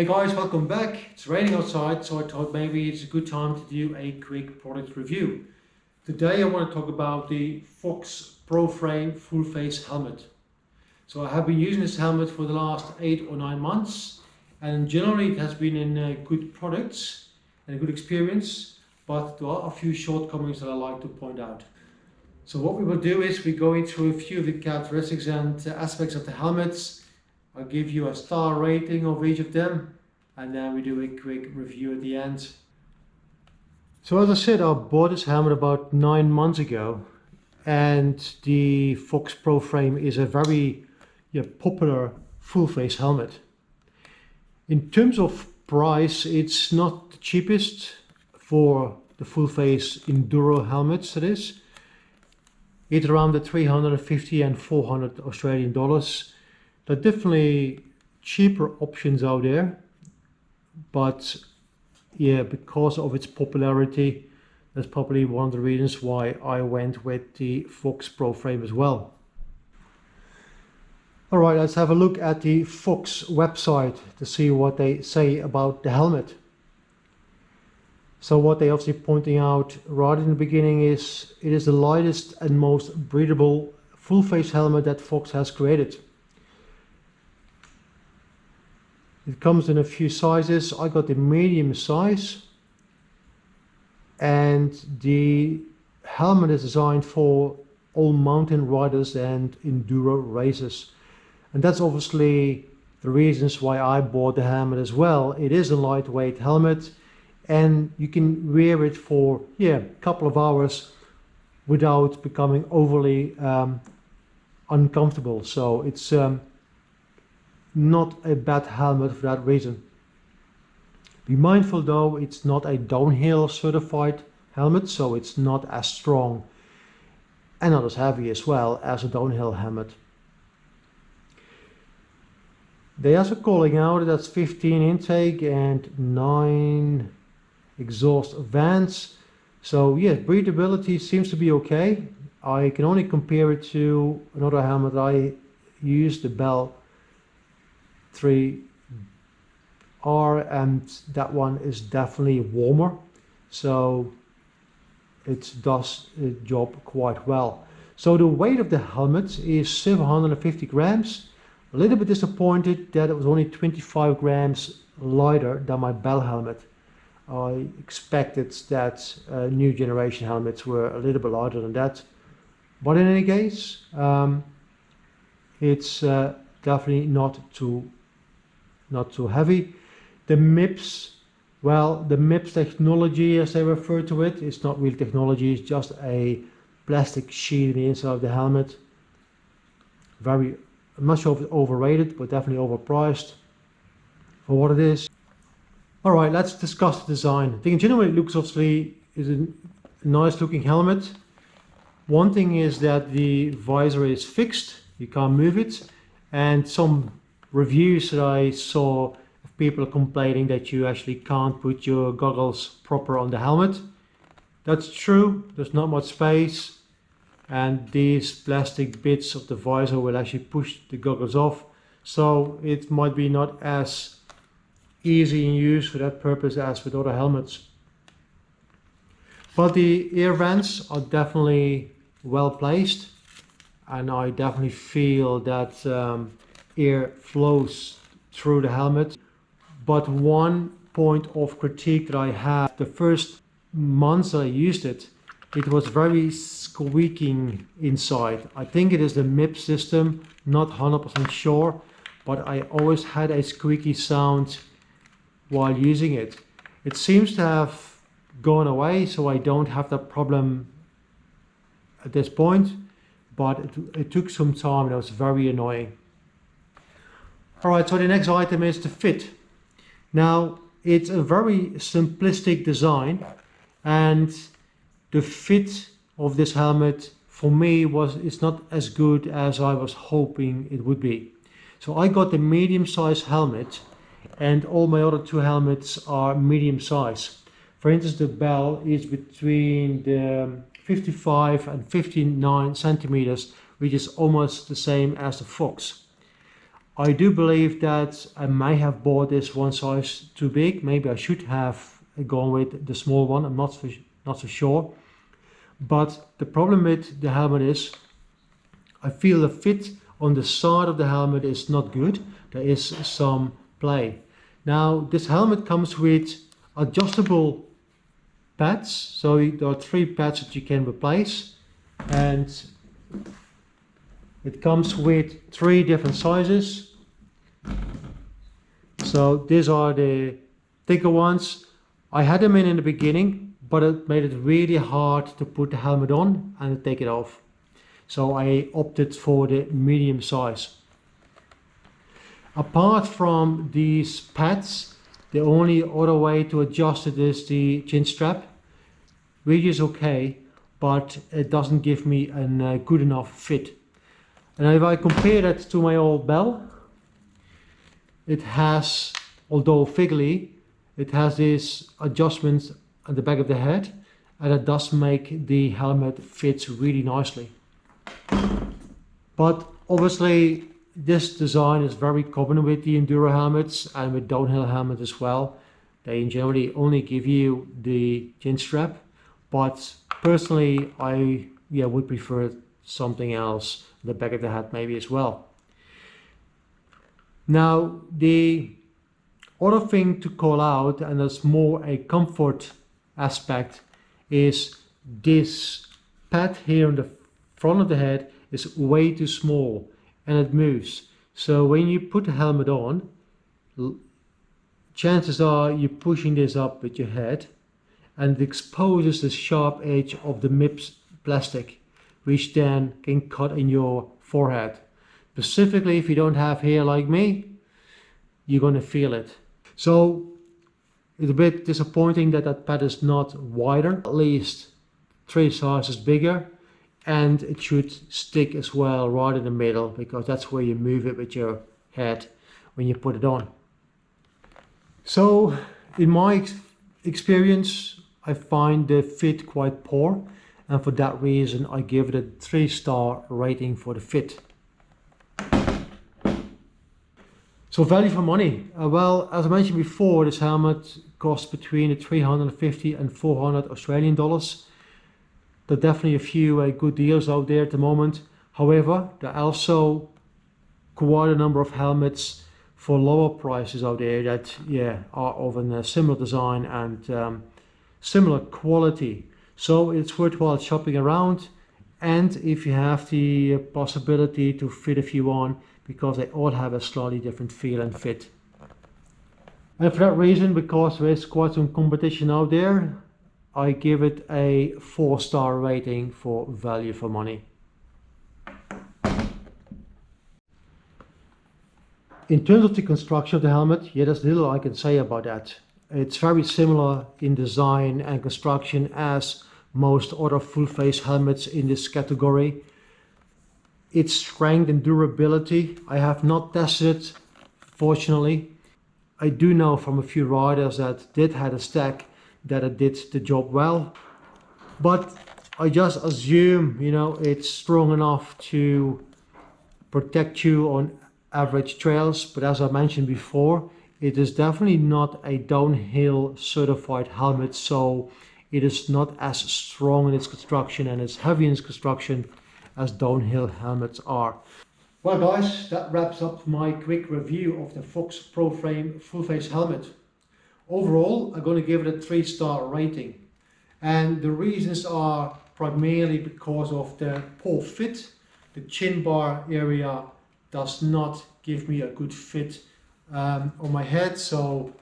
Hey guys, welcome back. It's raining outside, so I thought maybe it's a good time to do a quick product review. Today I want to talk about the Fox Proframe Full Face helmet. So I have been using this helmet for the last 8 or 9 months, and generally it has been in good products and a good experience, but there are a few shortcomings that I like to point out. So what we will do is we go into a few of the characteristics and aspects of the helmets. I'll give you a star rating of each of them, and then we do a quick review at the end. So as I said, I bought this helmet about 9 months ago, and the Fox Proframe is a very popular full face helmet. In terms of price, it's not the cheapest for the full face enduro helmets, that is. It's around the 350 and 400 Australian dollars. There are definitely cheaper options out there, but yeah, because of its popularity, that's probably one of the reasons why I went with the Fox Proframe as well. Alright, let's have a look at the Fox website to see what they say about the helmet. So what they obviously pointing out right in the beginning is it is the lightest and most breathable full face helmet that Fox has created. It comes in a few sizes. I got the medium size, and the helmet is designed for all mountain riders and enduro races. And that's obviously the reasons why I bought the helmet as well. It is a lightweight helmet, and you can wear it for a couple of hours without becoming overly uncomfortable. So it's not a bad helmet for that reason. Be mindful though, it's not a downhill certified helmet, so it's not as strong and not as heavy as well as a downhill helmet. They also calling out that's 15 intake and 9 exhaust vents. So yeah, breathability seems to be okay. I can only compare it to another helmet I used, the Bell 3R, and that one is definitely warmer, so it does the job quite well. So the weight of the helmet is 750 grams. A little bit disappointed that it was only 25 grams lighter than my Bell helmet. I expected that new generation helmets were a little bit lighter than that, but in any case it's definitely not too heavy. The MIPS, well, the MIPS technology, as they refer to it, it's not real technology, it's just a plastic sheet in the inside of the helmet. I'm not sure if it's overrated, but definitely overpriced for what it is. Alright, let's discuss the design. I think in general it looks obviously is a nice looking helmet. One thing is that the visor is fixed, you can't move it, and some reviews that I saw of people complaining that you actually can't put your goggles proper on the helmet. That's true, there's not much space, and these plastic bits of the visor will actually push the goggles off, so it might be not as easy in use for that purpose as with other helmets. But the ear vents are definitely well placed, and I definitely feel that air flows through the helmet. But one point of critique that I have, the first months that I used it, it was very squeaking inside. I think it is the MIP system, not 100% sure, but I always had a squeaky sound while using it. It seems to have gone away, so I don't have that problem at this point, but it took some time and it was very annoying. Alright, so the next item is the fit. Now, it's a very simplistic design, and the fit of this helmet for me it's not as good as I was hoping it would be. So I got the medium size helmet, and all my other 2 helmets are medium size. For instance, the Bell is between the 55 and 59 centimeters, which is almost the same as the Fox. I do believe that I may have bought this one size too big. Maybe I should have gone with the small one. I'm not so sure. But the problem with the helmet is I feel the fit on the side of the helmet is not good. There is some play. Now this helmet comes with adjustable pads. So there are 3 pads that you can replace, and it comes with 3 different sizes. So these are the thicker ones. I had them in the beginning, but it made it really hard to put the helmet on and take it off. So I opted for the medium size. Apart from these pads, the only other way to adjust it is the chin strap, which is okay, but it doesn't give me a good enough fit. And if I compare that to my old bell, it has, although figly, it has these adjustments at the back of the head, and it does make the helmet fit really nicely. But obviously this design is very common with the enduro helmets and with downhill helmets as well. They generally only give you the chin strap, but personally I would prefer something else, the back of the head maybe as well. Now the other thing to call out, and that's more a comfort aspect, is this pad here on the front of the head is way too small and it moves. So when you put the helmet on, chances are you're pushing this up with your head, and it exposes the sharp edge of the MIPS plastic, which then can cut in your forehead. Specifically, if you don't have hair like me, you're going to feel it. So it's a bit disappointing that that pad is not wider, at least 3 sizes bigger, and it should stick as well right in the middle, because that's where you move it with your head when you put it on. So in my experience, I find the fit quite poor, and for that reason I give it a 3-star rating for the fit. So value for money. Well, as I mentioned before, this helmet costs between 350 and 400 Australian dollars. There are definitely a few good deals out there at the moment. However, there are also quite a number of helmets for lower prices out there that are of a similar design and similar quality. So it's worthwhile shopping around, and if you have the possibility to fit a few on, because they all have a slightly different feel and fit. And for that reason, because there is quite some competition out there, I give it a 4-star rating for value for money. In terms of the construction of the helmet, there's little I can say about that. It's very similar in design and construction as most other full face helmets in this category. Its strength and durability, I have not tested it, fortunately. I do know from a few riders that did have a stack that it did the job well, but I just assume it's strong enough to protect you on average trails. But as I mentioned before, it is definitely not a downhill certified helmet, so it is not as strong in its construction and as heavy in its construction as downhill helmets are. Well guys, that wraps up my quick review of the Fox Proframe Full Face helmet. Overall, I'm going to give it a 3-star rating, and the reasons are primarily because of the poor fit. The chin bar area does not give me a good fit on my head, so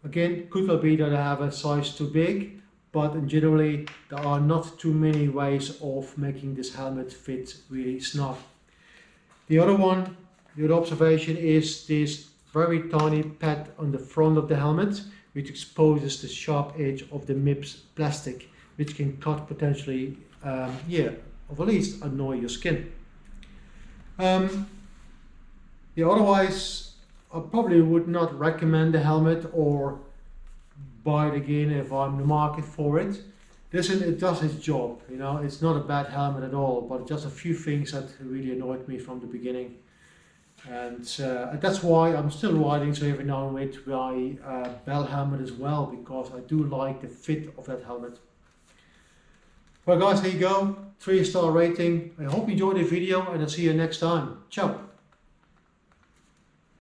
again, could well be that I have a size too big, but generally there are not too many ways of making this helmet fit really snug. The other observation is this very tiny pad on the front of the helmet, which exposes the sharp edge of the MIPS plastic, which can cut potentially, or at least annoy your skin. Otherwise, I probably would not recommend the helmet or buy it again if I'm in the market for it. Listen, it does its job, it's not a bad helmet at all, but just a few things that really annoyed me from the beginning. And that's why I'm still riding so every now and then with my Bell helmet as well, because I do like the fit of that helmet. Well guys, here you go, 3-star rating. I hope you enjoyed the video and I'll see you next time. Ciao.